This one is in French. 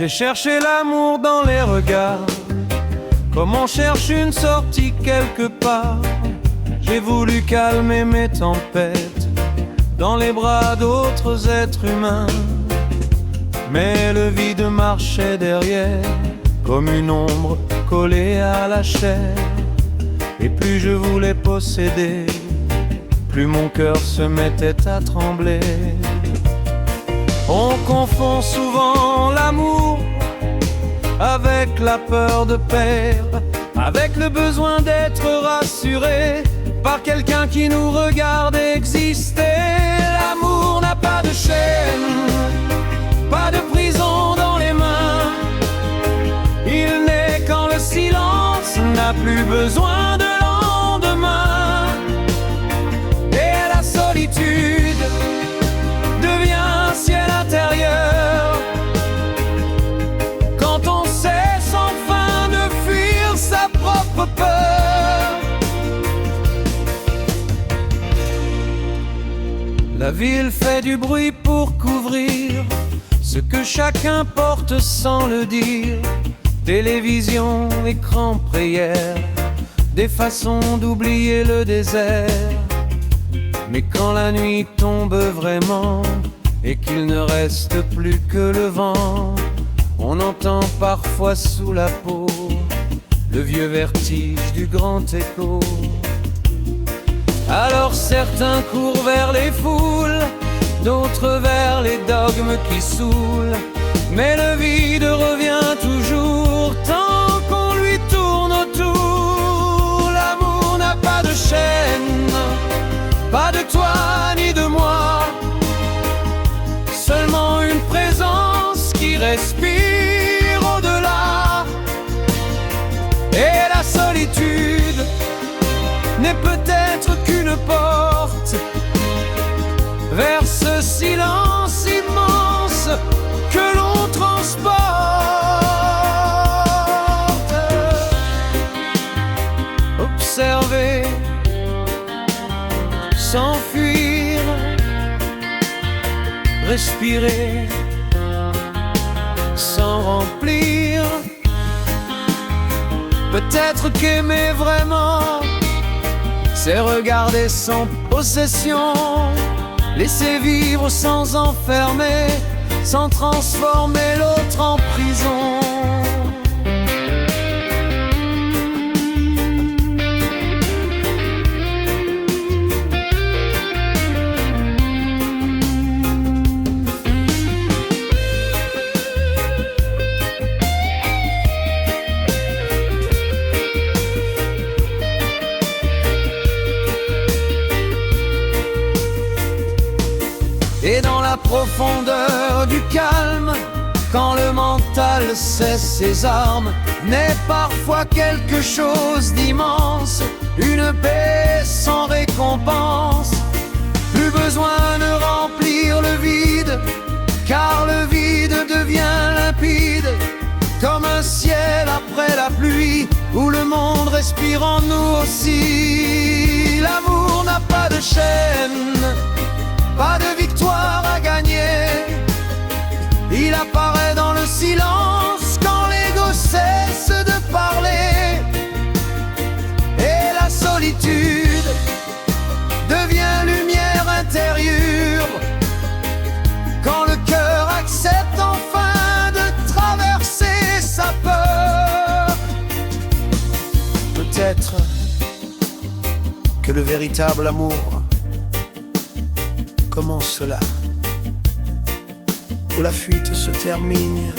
J'ai cherché l'amour dans les regards, comme on cherche une sortie quelque part. J'ai voulu calmer mes tempêtes dans les bras d'autres êtres humains, mais le vide marchait derrière, comme une ombre collée à la chair. Et plus je voulais posséder, plus mon cœur se mettait à trembler. On confond souvent l'amour avec la peur de perdre, avec le besoin d'être rassuré par quelqu'un qui nous regarde exister. L'amour n'a pas de chaîne, pas de prison dans les mains. Il n'est quand le silence n'a plus besoin de lendemain. Et la solitude devient un ciel intérieur quand on cesse enfin de fuir sa propre peur. La ville fait du bruit pour couvrir ce que chacun porte sans le dire. Télévision, écran, prière, des façons d'oublier le désert. Mais quand la nuit tombe vraiment et qu'il ne reste plus que le vent, on entend parfois sous la peau le vieux vertige du grand écho. Alors certains courent vers les foules, d'autres vers les dogmes qui saoulent. Mais le vide revient toujours tant qu'on lui tourne autour. L'amour n'a pas de chaîne, pas de toi ni de moi, seulement une présence qui respire au-delà. Et la solitude n'est peut-être qu'une porte vers ce silence immense que l'on transporte. Observer, s'enfuir, respirer, s'en remplir. Peut-être qu'aimer vraiment, c'est regarder sans possession, laisser vivre sans enfermer, sans transformer l'autre en prison. Et dans la profondeur du calme, quand le mental cesse ses armes, naît parfois quelque chose d'immense, une paix sans récompense. Plus besoin de remplir le vide, car le vide devient limpide, comme un ciel après la pluie, où le monde respire en nous aussi. L'amour n'a pas de chaîne, pas de victoire à gagner. Il apparaît dans le silence quand l'ego cesse de parler. Et la solitude devient lumière intérieure quand le cœur accepte enfin de traverser sa peur. Peut-être que le véritable amour commence là, où la fuite se termine